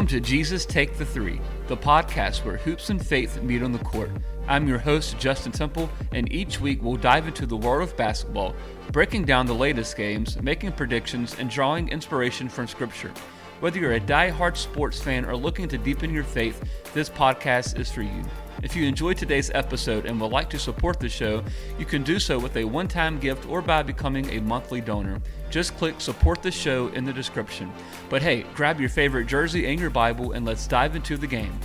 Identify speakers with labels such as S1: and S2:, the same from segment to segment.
S1: to Jesus Take the Three, the podcast where hoops and faith meet on the court. I'm your host, Justin Temple, and each week we'll dive into the world of basketball, breaking down the latest games, making predictions, and drawing inspiration from Scripture. Whether you're a die-hard sports fan or looking to deepen your faith, this podcast is for you. If you enjoyed today's episode and would like to support the show, you can do so with a one-time gift or by becoming a monthly donor. Just click support the show in the description. But hey, grab your favorite jersey and your Bible and let's dive into the game.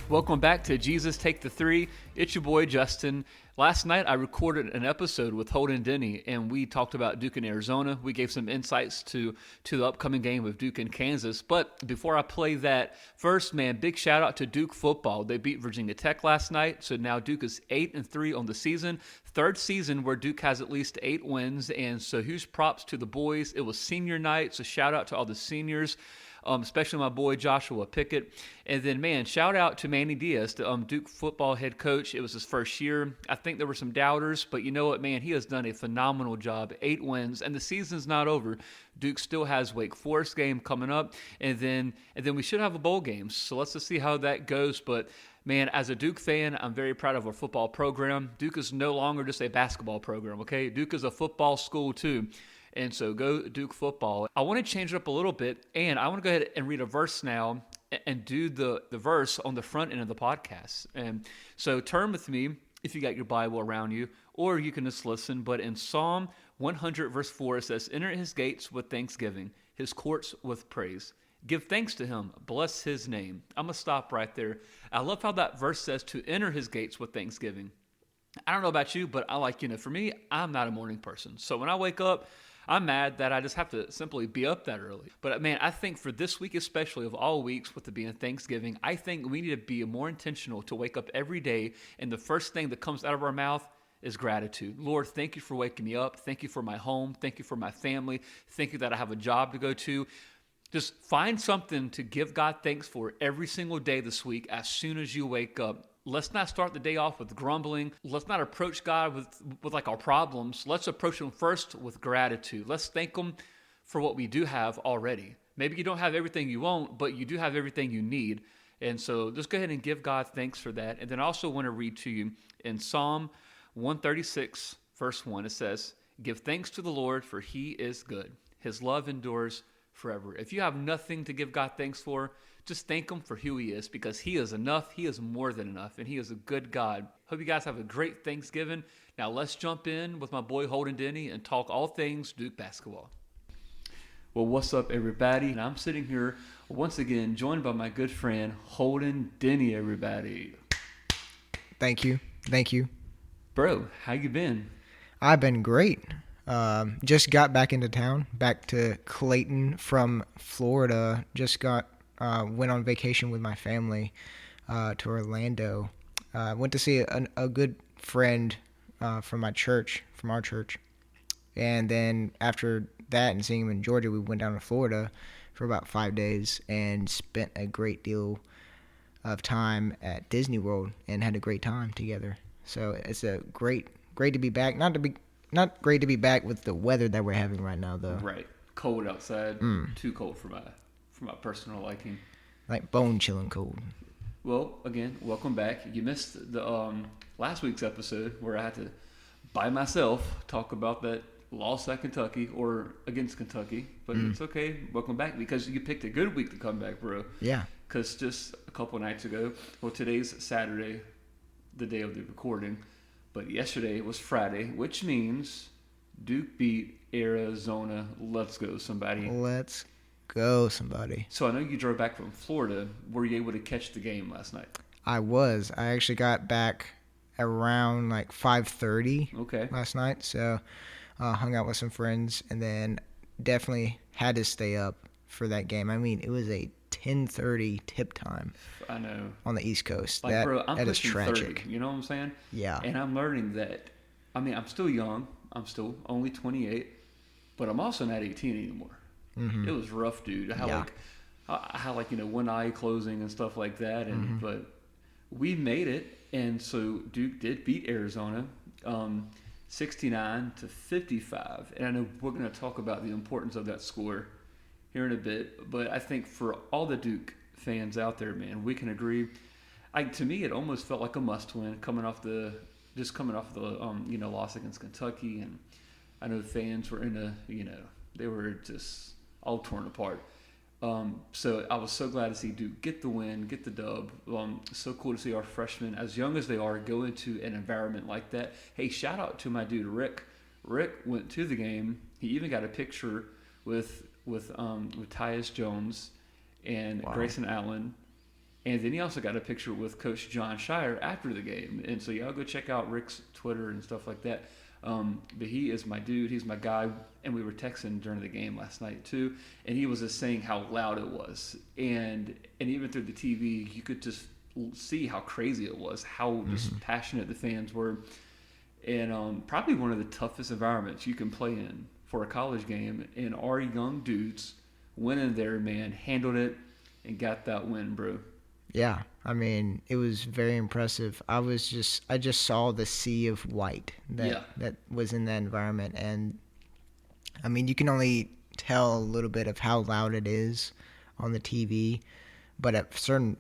S1: Welcome back to Jesus Take the Three. It's your boy Justin. Last night I recorded an episode with Holden Denny and we talked about Duke and Arizona. We gave some insights to the upcoming game of Duke and Kansas. But before I play that, first, man, big shout out to Duke football. They beat Virginia Tech last night, so now Duke is 8-3 on the season. Third season where Duke has at least 8 wins, and so huge props to the boys. It was senior night, so shout out to all the seniors. Especially my boy Joshua Pickett. And then, man, shout out to Manny Diaz, the Duke football head coach. It was his first year. I think there were some doubters, but you know what, man? He has done a phenomenal job. 8 wins, and the season's not over. Duke still has Wake Forest game coming up, and then we should have a bowl game. So let's just see how that goes. But man, as a Duke fan, I'm very proud of our football program. Duke is no longer just a basketball program, okay? Duke is a football school too. And so go Duke football. I want to change it up a little bit, and I want to go ahead and read a verse now and do the verse on the front end of the podcast. And so turn with me if you got your Bible around you, or you can just listen. But in Psalm 100 verse 4, it says, "Enter his gates with thanksgiving, his courts with praise. Give thanks to him, bless his name." I'm going to stop right there. I love how that verse says to enter his gates with thanksgiving. I don't know about you, but I like, for me, I'm not a morning person. So when I wake up, I'm mad that I just have to simply be up that early. But man, I think for this week especially, of all weeks with it being Thanksgiving, I think we need to be more intentional to wake up every day, and the first thing that comes out of our mouth is gratitude. Lord, thank you for waking me up. Thank you for my home. Thank you for my family. Thank you that I have a job to go to. Just find something to give God thanks for every single day this week as soon as you wake up. Let's not start the day off with grumbling. Let's not approach God with like our problems. Let's approach him first with gratitude. Let's thank him for what we do have already. Maybe you don't have everything you want, but you do have everything you need. And so just go ahead and give God thanks for that. And then I also want to read to you in Psalm 136, verse 1, it says, "Give thanks to the Lord, for he is good. His love endures forever." If you have nothing to give God thanks for, just thank him for who he is, because he is enough. He is more than enough, and he is a good God. Hope you guys have a great Thanksgiving. Now let's jump in with my boy Holden Denny and talk all things Duke basketball. Well, what's up, everybody? And I'm sitting here once again joined by my good friend Holden Denny, everybody.
S2: Thank you.
S1: Bro, how you been?
S2: I've been great. Just got back into town, back to Clayton from Florida. Went on vacation with my family to Orlando. Went to see a good friend from our church. And then after that and seeing him in Georgia, we went down to Florida for about 5 days and spent a great deal of time at Disney World and had a great time together. So it's great to be back. Not great to be back with the weather that we're having right now, though.
S1: Right. Cold outside. Too cold for my personal liking.
S2: Like bone-chilling cold.
S1: Well, again, welcome back. You missed the last week's episode where I had to, by myself, talk about that loss at Kentucky or against Kentucky. But it's okay. Welcome back, because you picked a good week to come back, bro.
S2: Yeah.
S1: Because just a couple nights ago, well, today's Saturday, the day of the recording, but yesterday was Friday, which means Duke beat Arizona. Let's go, somebody.
S2: Let's go, somebody.
S1: So I know you drove back from Florida. Were you able to catch the game last night?
S2: I was. I actually got back around like 5:30 last night. So hung out with some friends and then definitely had to stay up for that game. I mean, it was a 10:30 tip time.
S1: I know.
S2: On the East Coast.
S1: Like, bro, I'm
S2: that is
S1: pushing
S2: tragic.
S1: 30, you know what I'm saying?
S2: Yeah.
S1: And I'm learning that, I mean, I'm still young. I'm still only 28, but I'm also not 18 anymore.
S2: Mm-hmm.
S1: It was rough, dude. I had one eye closing and stuff like that, and but we made it, and so Duke did beat Arizona, 69-55, and I know we're going to talk about the importance of that score here in a bit. But I think for all the Duke fans out there, man, we can agree. To me, it almost felt like a must-win coming off the loss against Kentucky, and I know the fans were they were just all torn apart. So I was so glad to see Duke get the win, get the dub. So cool to see our freshmen, as young as they are, go into an environment like that. Hey, shout out to my dude Rick. Rick went to the game. He even got a picture with Tyus Jones and Grayson Allen. And then he also got a picture with Coach John Shire after the game. And so y'all go check out Rick's Twitter and stuff like that. But he is my dude. He's my guy. And we were texting during the game last night too. And he was just saying how loud it was. And even through the TV, you could just see how crazy it was, how just passionate the fans were. And probably one of the toughest environments you can play in for a college game. And our young dudes went in there, man, handled it, and got that win, bro.
S2: Yeah, I mean, it was very impressive. I just saw the sea of white that was in that environment, and I mean, you can only tell a little bit of how loud it is on the TV, but at certain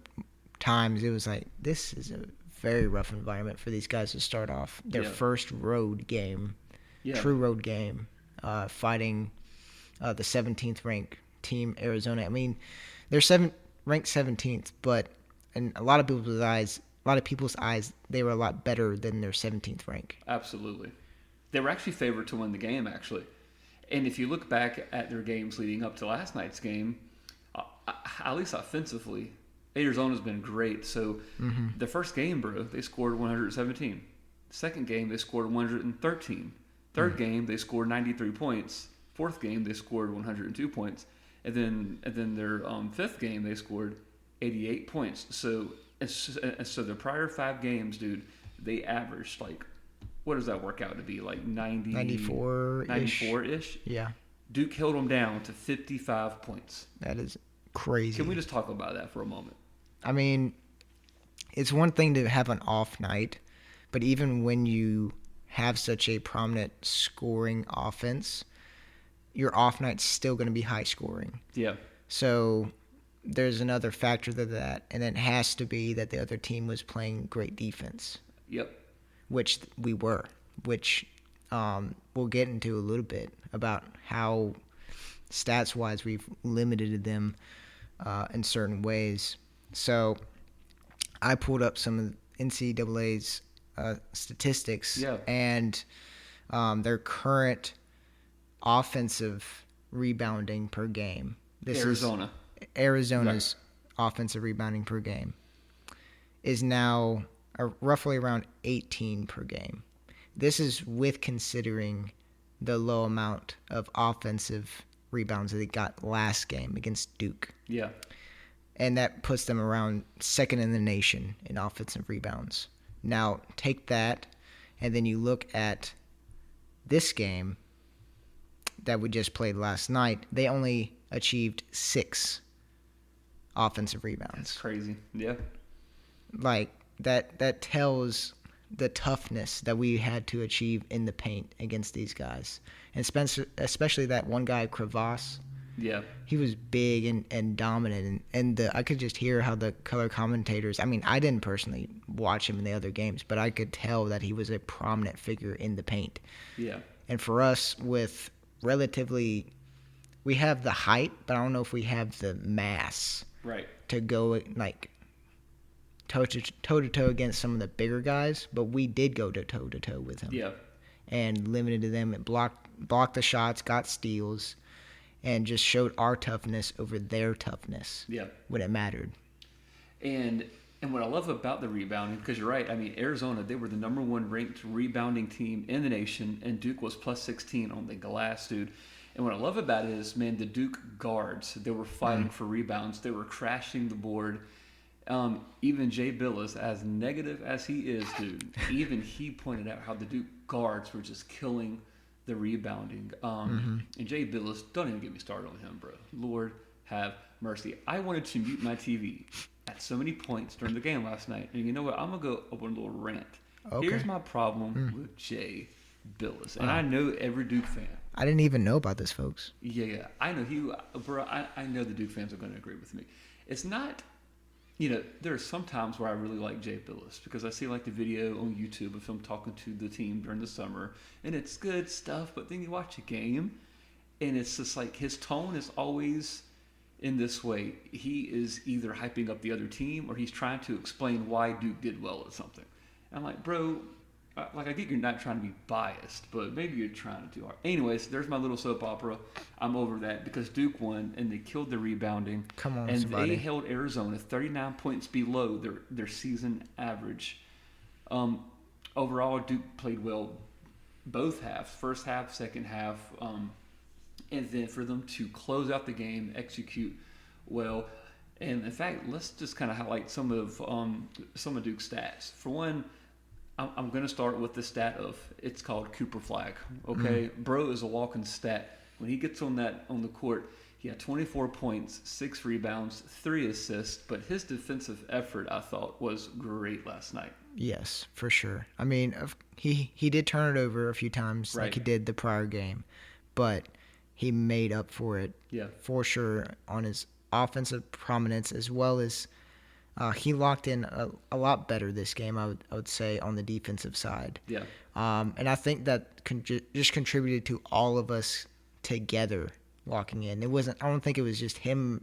S2: times it was like, this is a very rough environment for these guys to start off their first road game, true road game, fighting the 17th ranked team Arizona. I mean, they're ranked 17th, but in a lot of people's eyes, they were a lot better than their 17th rank.
S1: Absolutely. They were actually favored to win the game, actually. And if you look back at their games leading up to last night's game, at least offensively, Arizona's been great. So the first game, bro, they scored 117. Second game, they scored 113. Third game, they scored 93 points. Fourth game, they scored 102 points. And then their fifth game, they scored 88 points. So the prior 5 games, dude, they averaged like, what does that work out to be? Like 94-ish?
S2: Yeah.
S1: Duke held them down to 55 points.
S2: That is crazy.
S1: Can we just talk about that for a moment?
S2: I mean, it's one thing to have an off night, but even when you have such a prominent scoring offense, your off night's still going to be high scoring.
S1: Yeah.
S2: So there's another factor to that, and it has to be that the other team was playing great defense.
S1: Yep.
S2: Which we were, which we'll get into a little bit about how stats-wise we've limited them in certain ways. So I pulled up some of NCAA's statistics and their current offensive rebounding per game. This
S1: Arizona.
S2: is Arizona's offensive rebounding per game is now roughly around 18 per game. This is with considering the low amount of offensive rebounds that they got last game against Duke.
S1: Yeah.
S2: And that puts them around second in the nation in offensive rebounds. Now, take that, and then you look at this game that we just played last night. They only achieved 6 offensive rebounds.
S1: That's crazy. Yeah.
S2: Like, that tells the toughness that we had to achieve in the paint against these guys. And especially that one guy, Crevasse.
S1: Yeah.
S2: He was big and dominant. And I could just hear how the color commentators, I mean, I didn't personally watch him in the other games, but I could tell that he was a prominent figure in the paint.
S1: Yeah.
S2: And for us, with relatively, we have the height, but I don't know if we have the mass to go, like, toe-to-toe against some of the bigger guys, but we did go toe-to-toe with them.
S1: Yeah.
S2: And limited them and blocked the shots, got steals, and just showed our toughness over their toughness when it mattered.
S1: And what I love about the rebounding, because you're right, I mean, Arizona, they were the number 1 ranked rebounding team in the nation, and Duke was plus 16 on the glass, dude. And what I love about it is, man, the Duke guards, they were fighting for rebounds. They were crashing the board. Even Jay Billis, as negative as he is, dude, even he pointed out how the Duke guards were just killing the rebounding. And Jay Billis, don't even get me started on him, bro. Lord have mercy. I wanted to mute my TV at so many points during the game last night. And you know what? I'm going to go up on a little rant.
S2: Okay.
S1: Here's my problem with Jay. Billis. And I know every Duke fan.
S2: I didn't even know about this, folks.
S1: Yeah. I know bro, I know the Duke fans are going to agree with me. It's not, there are some times where I really like Jay Billis because I see like the video on YouTube of him talking to the team during the summer, and it's good stuff. But then you watch a game, and it's just like his tone is always in this way. He is either hyping up the other team or he's trying to explain why Duke did well at something. And I'm like, bro, I get you're not trying to be biased, but maybe you're trying to do hard. Anyways, there's my little soap opera. I'm over that because Duke won and they killed the rebounding.
S2: Come on,
S1: and
S2: somebody.
S1: they held Arizona 39 points below their season average. Overall, Duke played well both halves, first half, second half, and then for them to close out the game, execute well. And in fact, let's just kind of highlight some of Duke's stats. For one, I'm going to start with the stat of, it's called Cooper Flag. Okay, bro is a walking stat. When he gets on the court, he had 24 points, 6 rebounds, 3 assists. But his defensive effort, I thought, was great last night.
S2: Yes, for sure. I mean, he did turn it over a few times,
S1: Right.
S2: like he did the prior game, but he made up for it,
S1: Yeah.
S2: for sure, on his offensive prominence, as well as he locked in a lot better this game, I would say, on the defensive side.
S1: Yeah.
S2: And I think that just contributed to all of us together locking in. I don't think it was just him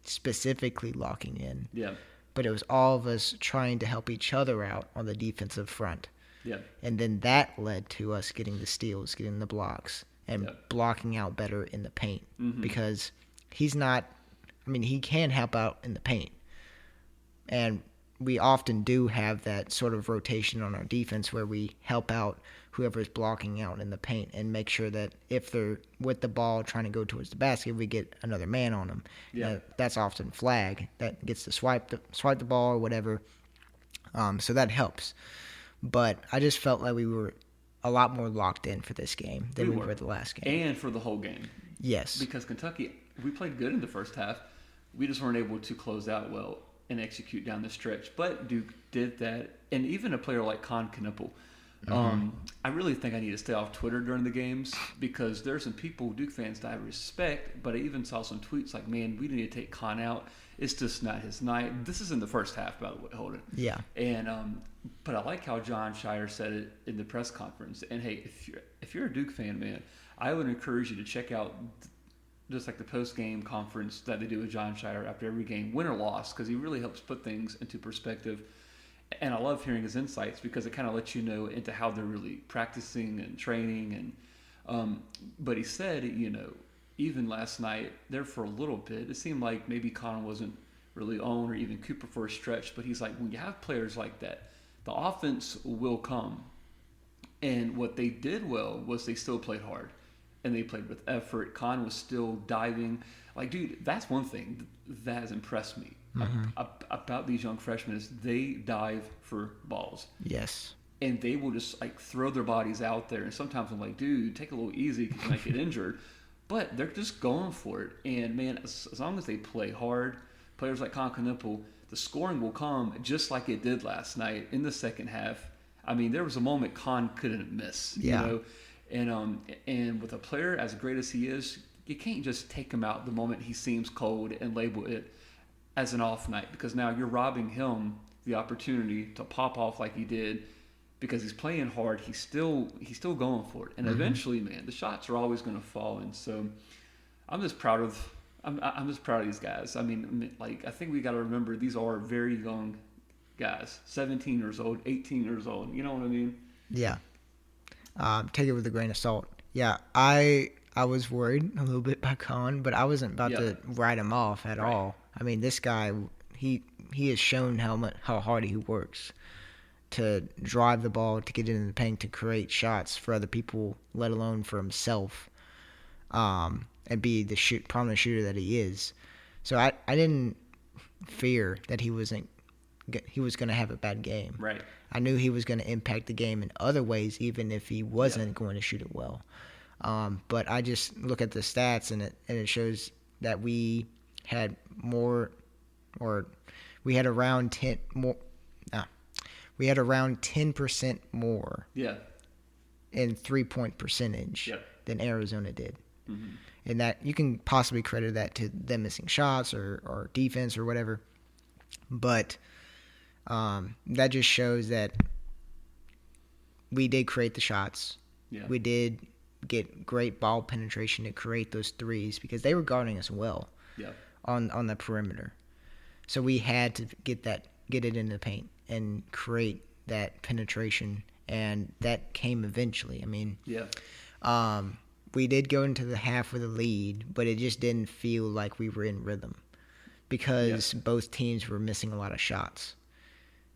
S2: specifically locking in,
S1: Yeah.
S2: but it was all of us trying to help each other out on the defensive front.
S1: Yeah.
S2: And then that led to us getting the steals, getting the blocks, and blocking out better in the paint. Because he can help out in the paint. And we often do have that sort of rotation on our defense where we help out whoever's blocking out in the paint and make sure that if they're with the ball trying to go towards the basket, we get another man on them.
S1: Yeah.
S2: That's often Flag that gets to swipe the ball or whatever. So that helps. But I just felt like we were a lot more locked in for this game than we were the last game.
S1: And for the whole game.
S2: Yes.
S1: Because Kentucky, we played good in the first half. We just weren't able to close out well and execute down the stretch. But Duke did that. And even a player like Con Knipple. I really think I need to stay off Twitter during the games because there's some people, Duke fans, that I respect, but I even saw some tweets like, man, we need to take Con out. It's just not his night. This is in the first half, by the way, Holden.
S2: Yeah.
S1: And but I like how John Shire said it in the press conference. And hey, if you're a Duke fan, man, I would encourage you to check out just like the post-game conference that they do with John Shire after every game, win or loss, because he really helps put things into perspective. And I love hearing his insights because it kind of lets you know into how they're really practicing and training. And but he said, even last night, there for a little bit, it seemed like maybe Con wasn't really on, or even Cooper for a stretch. But he's like, when you have players like that, the offense will come. And what they did well was they still played hard. And they played with effort. Con was still diving. Like, dude, that's one thing that has impressed me about these young freshmen is they dive for balls.
S2: Yes.
S1: And they will just, like, throw their bodies out there. And sometimes I'm like, dude, take a little easy because you might get injured. But they're just going for it. And, man, as long as they play hard, players like Con Knipple, the scoring will come just like it did last night in the second half. I mean, there was a moment Con couldn't miss, you know. And with a player as great as he is, you can't just take him out the moment he seems cold and label it as an off night because now you're robbing him the opportunity to pop off like he did because he's playing hard. He's still going for it, and eventually, man, the shots are always going to fall. And so, I'm just proud of these guys. I mean, like I think we got to remember these are very young guys, 17 years old, 18 years old. You know what I mean?
S2: Yeah. Take it with a grain of salt. Yeah, I was worried a little bit by Con, but I wasn't about to write him off at all. I mean, this guy, he has shown how hard he works to drive the ball, to get into the paint, to create shots for other people, let alone for himself, and be the prominent shooter that he is. So I didn't fear that he was going to have a bad game.
S1: Right.
S2: I knew he was going to impact the game in other ways, even if he wasn't going to shoot it well. But I just look at the stats, and it shows that we had more, or we had around 10% more in 3-point percentage than Arizona did.
S1: Mm-hmm.
S2: And that you can possibly credit that to them missing shots or defense or whatever. But that just shows that we did create the shots.
S1: Yeah.
S2: We did get great ball penetration to create those threes because they were guarding us well on the perimeter. So we had to get it in the paint and create that penetration, and that came eventually. I mean, we did go into the half with a lead, but it just didn't feel like we were in rhythm because both teams were missing a lot of shots.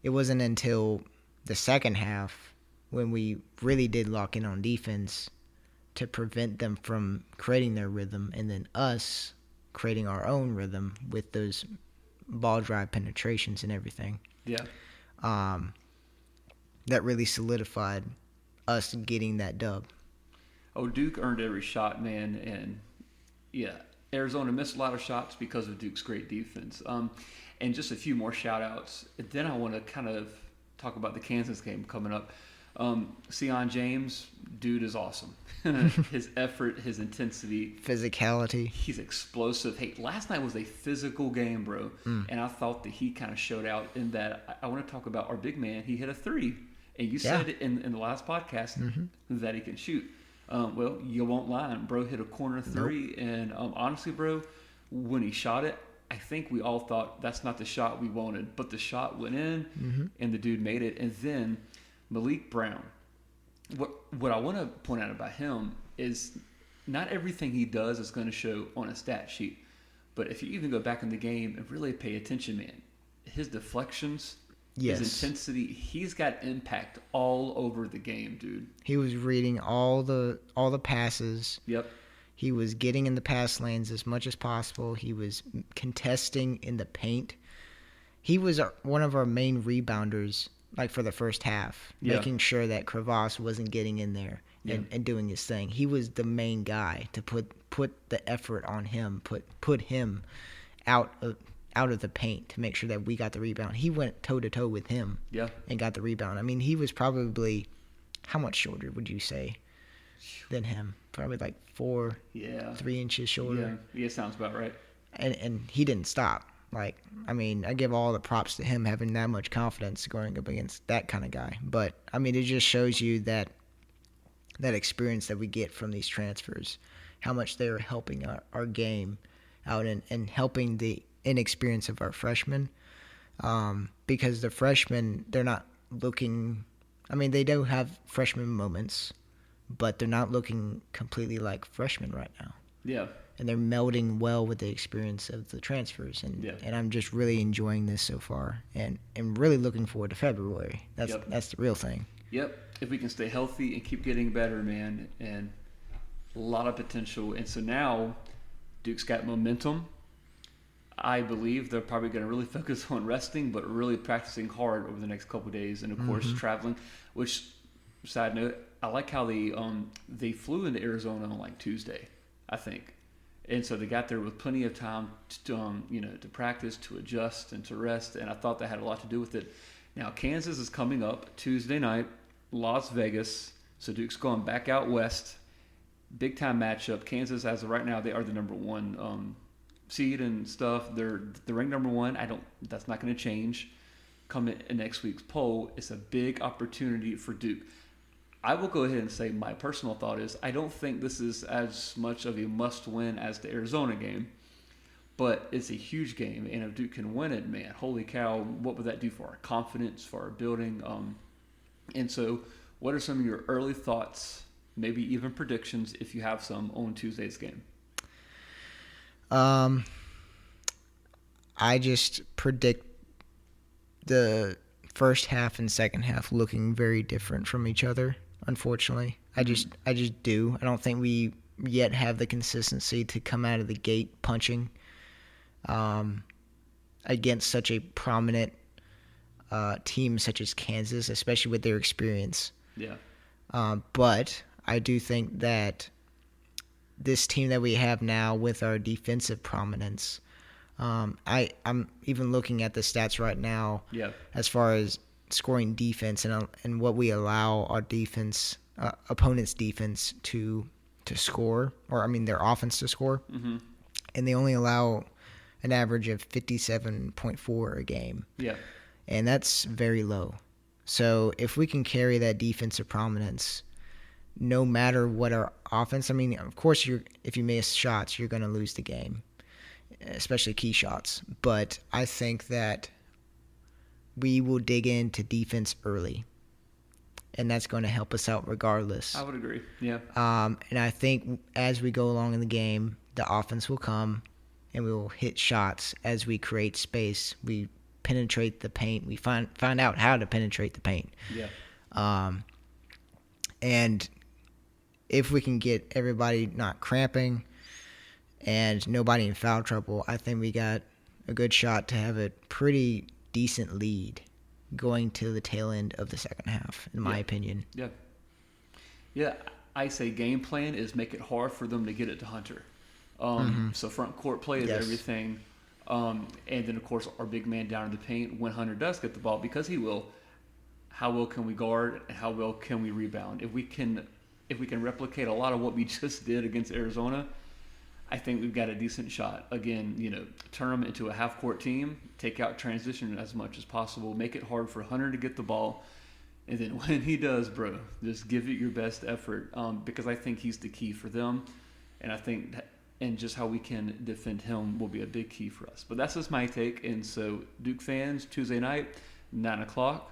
S2: It wasn't until the second half when we really did lock in on defense to prevent them from creating their rhythm, and then us creating our own rhythm with those ball drive penetrations and everything. That really solidified us getting that dub.
S1: Oh, Duke earned every shot, man, and Arizona missed a lot of shots because of Duke's great defense. And just a few more shout-outs. Then I want to kind of talk about the Kansas game coming up. Sion James, dude is awesome. His effort, his intensity.
S2: Physicality.
S1: He's explosive. Hey, last night was a physical game, bro. And I thought that he kind of showed out in that. I want to talk about our big man. He hit a 3. And you said in the last podcast that he can shoot. Well, you won't lie. Bro hit a corner 3. And honestly, bro, when he shot it, I think we all thought that's not the shot we wanted. But the shot went in, and the dude made it. And then Malik Brown. What I want to point out about him is not everything he does is going to show on a stat sheet. But if you even go back in the game and really pay attention, man, his deflections, his intensity, he's got impact all over the game, dude.
S2: He was reading all the passes. He was getting in the pass lanes as much as possible. He was contesting in the paint. He was one of our main rebounders, like for the first half, making sure that Crevasse wasn't getting in there and doing his thing. He was the main guy to put the effort on him, put him out of the paint to make sure that we got the rebound. He went toe-to-toe with him and got the rebound. I mean, he was probably, how much shorter would you say than him? Probably like 3 inches shorter.
S1: Yeah, sounds about right.
S2: And he didn't stop. Like, I mean, I give all the props to him having that much confidence going up against that kind of guy. But, I mean, it just shows you that experience that we get from these transfers, how much they are helping our game out and helping the inexperience of our freshmen. Because the freshmen, they're not looking – I mean, they do have freshman moments, but they're not looking completely like freshmen right now. And they're melding well with the experience of the transfers. And I'm just really enjoying this so far and really looking forward to February. That's the real thing.
S1: If we can stay healthy and keep getting better, man, and a lot of potential. And so now Duke's got momentum. I believe they're probably going to really focus on resting, but really practicing hard over the next couple of days. And, of course, traveling, which, side note, I like how they flew into Arizona on, like, Tuesday, I think. And so they got there with plenty of time to practice, to adjust, and to rest. And I thought that had a lot to do with it. Now, Kansas is coming up Tuesday night, Las Vegas. So Duke's going back out west. Big-time matchup. Kansas, as of right now, they are the number 1 seed and stuff. They're ranked number 1. That's not going to change. Coming in next week's poll, it's a big opportunity for Duke. I will go ahead and say my personal thought is I don't think this is as much of a must-win as the Arizona game, but it's a huge game, and if Duke can win it, man, holy cow, what would that do for our confidence, for our building? And so what are some of your early thoughts, maybe even predictions, if you have some, on Tuesday's game?
S2: I just predict the first half and second half looking very different from each other. Unfortunately, I just do. I don't think we yet have the consistency to come out of the gate punching against such a prominent team such as Kansas, especially with their experience. But I do think that this team that we have now with our defensive prominence, I'm even looking at the stats right now as far as scoring defense and what we allow our defense opponent's defense to score, or I mean their offense to score, and they only allow an average of 57.4 a game.
S1: Yeah.
S2: And that's very low. So if we can carry that defensive prominence, no matter what our offense, I mean, of course, if you miss shots, you're going to lose the game, especially key shots. But I think that we will dig into defense early, and that's going to help us out regardless.
S1: I would agree. Yeah.
S2: And I think as we go along in the game, the offense will come, and we will hit shots as we create space. We penetrate the paint. We find out how to penetrate the paint.
S1: Yeah.
S2: And if we can get everybody not cramping and nobody in foul trouble, I think we got a good shot to have a pretty decent lead going to the tail end of the second half, in my opinion.
S1: Yeah. Yeah, I say game plan is make it hard for them to get it to Hunter. So front court play is everything. And then, of course, our big man down in the paint, when Hunter does get the ball, because he will, how well can we guard and how well can we rebound? If we can replicate a lot of what we just did against Arizona, I think we've got a decent shot. Again, turn them into a half-court team, take out transition as much as possible, make it hard for Hunter to get the ball, and then when he does, bro, just give it your best effort, because I think he's the key for them, and I think and just how we can defend him will be a big key for us. But that's just my take. And so, Duke fans, Tuesday night, 9 o'clock.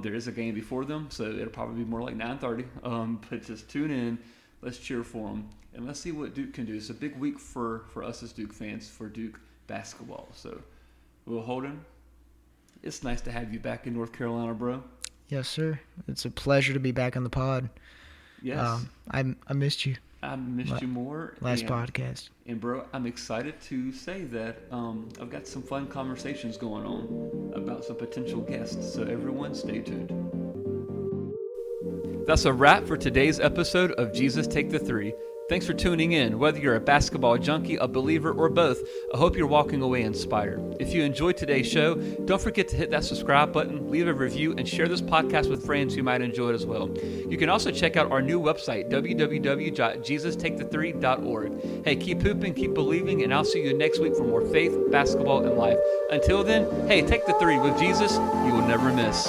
S1: There is a game before them, so it'll probably be more like 9:30. But just tune in. Let's cheer for them. And let's see what Duke can do. It's a big week for us as Duke fans, for Duke basketball. So, Will Holden, it's nice to have you back in North Carolina, bro.
S2: Yes, sir. It's a pleasure to be back on the pod.
S1: Yes.
S2: I missed you.
S1: I missed you more.
S2: Last podcast.
S1: And, bro, I'm excited to say that I've got some fun conversations going on about some potential guests. So, everyone, stay tuned. That's a wrap for today's episode of Jesus Take the Three. Thanks for tuning in. Whether you're a basketball junkie, a believer, or both, I hope you're walking away inspired. If you enjoyed today's show, don't forget to hit that subscribe button, leave a review, and share this podcast with friends who might enjoy it as well. You can also check out our new website, www.JesusTakeThe3.org. Hey, keep hooping, keep believing, and I'll see you next week for more faith, basketball, and life. Until then, hey, take the three with Jesus. You will never miss.